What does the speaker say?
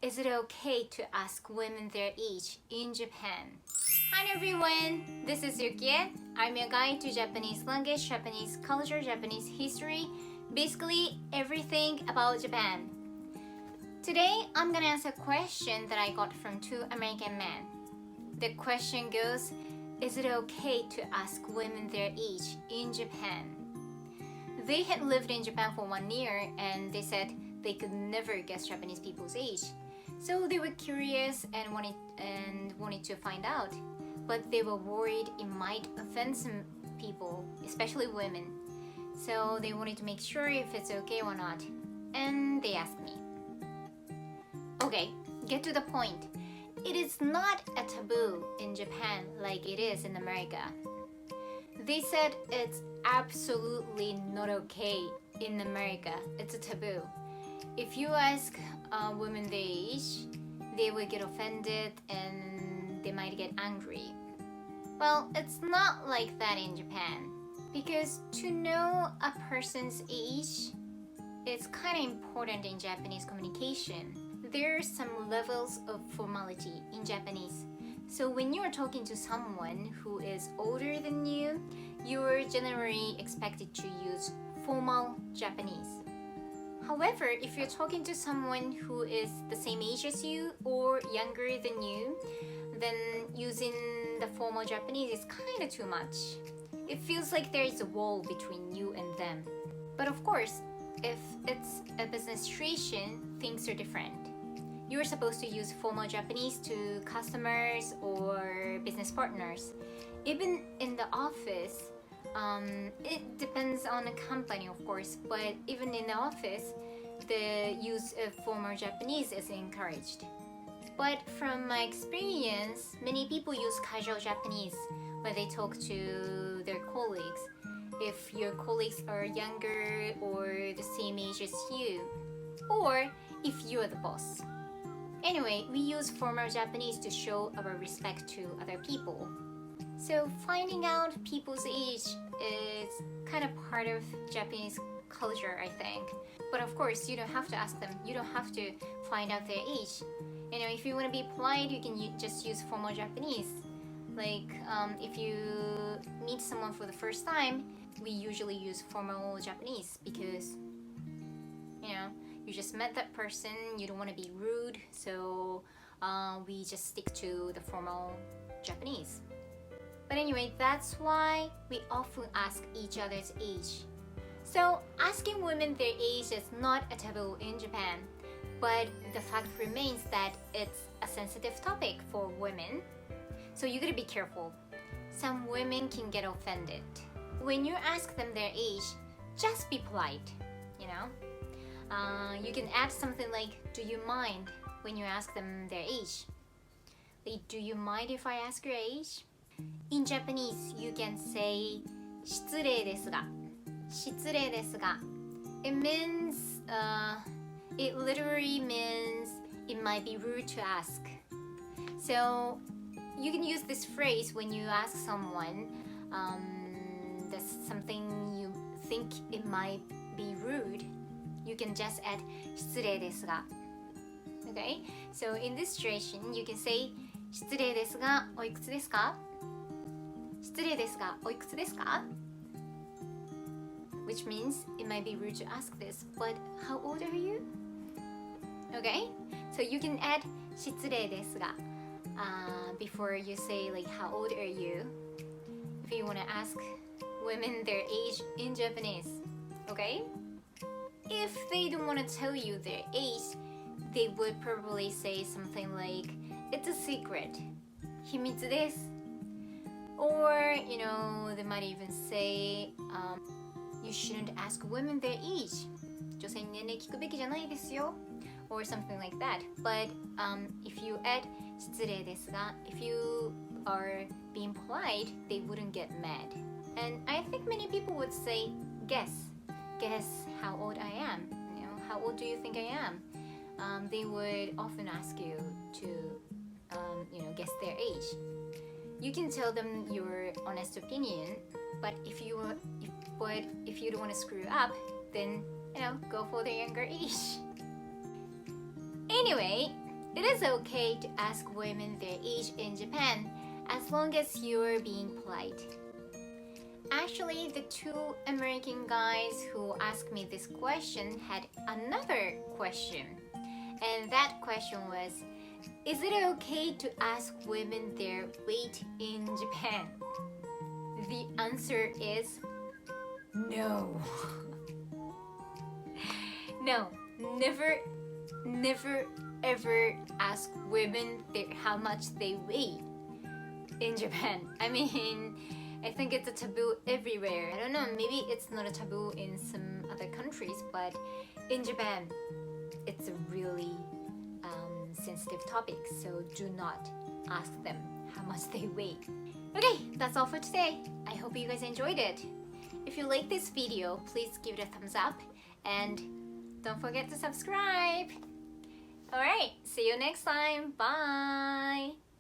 Is it okay to ask women their age in Japan? Hi everyone, this is Yukie. I'm your guide to Japanese language, Japanese culture, Japanese history, basically everything about Japan. Today, I'm gonna answer a question that I got from two American men. The question goes, is it okay to ask women their age in Japan? They had lived in Japan for 1 year and they said they could never guess Japanese people's age. So they were curious and wanted to find out, but they were worried it might offend some people, especially women. So they wanted to make sure if it's okay or not, and they asked me. Okay, get to the point. It is not a taboo in Japan like it is in America. They said it's absolutely not okay in America. It's a taboo. If you ask women their age, they will get offended and they might get angry. Well, it's not like that in Japan. Because to know a person's age, it's kind of important in Japanese communication. There are some levels of formality in Japanese. So when you're talking to someone who is older than you, you're generally expected to use formal Japanese. However, if you're talking to someone who is the same age as you or younger than you, then using the formal Japanese is kind of too much. It feels like there is a wall between you and them. But of course, if it's a business situation, things are different. You're supposed to use formal Japanese to customers or business partners. Even in the office, it depends on the company, of course, but even in the office, the use of formal Japanese is encouraged. But from my experience, many people use casual Japanese when they talk to their colleagues. If your colleagues are younger or the same age as you, or if you are the boss. Anyway, we use formal Japanese to show our respect to other people. So finding out people's age is kind of part of Japanese culture, I think. But of course, you don't have to ask them. You don't have to find out their age. You know, if you want to be polite, you can just use formal Japanese. Like, if you meet someone for the first time, we usually use formal Japanese because, you know, you just met that person, you don't want to be rude, so we just stick to the formal Japanese. But anyway, that's why we often ask each other's age. So asking women their age is not a taboo in Japan, but the fact remains that it's a sensitive topic for women. So you gotta be careful. Some women can get offended. When you ask them their age, just be polite, you know? You can add something like, do you mind when you ask them their age? Like, do you mind if I ask your age? In Japanese, you can say 失礼ですが. 失礼ですが. It means, it literally means it might be rude to ask. So you can use this phrase when you ask someone that's something you think it might be rude. You can just add 失礼ですが. Okay? So in this situation, you can say 失礼ですがおいくつですか? 失礼ですがおいくつですか? Which means it might be rude to ask this, but how old are you? Okay? So you can add 失礼ですがbefore you say like how old are you if you want to ask women their age in Japanese. Okay? If they don't want to tell you their age, they would probably say something like, it's a secret. 秘密です. Or, you know, they might even say, you shouldn't ask women their age. 女性に年齢聞くべきじゃないですよ. Or something like that. But if you add 失礼ですが, if you are being polite, they wouldn't get mad. And I think many people would say, guess how old I am. You know, how old do you think I am? They would often ask you to, guess their age. You can tell them your honest opinion, but if you don't want to screw up, then go for the younger age. Anyway, It is okay to ask women their age in Japan as long as you're being polite. Actually, the two American guys who asked me this question had another question. And that question was, is it okay to ask women their weight in Japan? The answer is no. No, never ever ask women how much they weigh in Japan. I mean, I think it's a taboo everywhere. I don't know, maybe it's not a taboo in some other countries, but in Japan, it's a really sensitive topic, so do not ask them how much they weigh. Okay, that's all for today. I hope you guys enjoyed it. If you like this video, please give it a thumbs up and don't forget to subscribe. Alright, see you next time. Bye!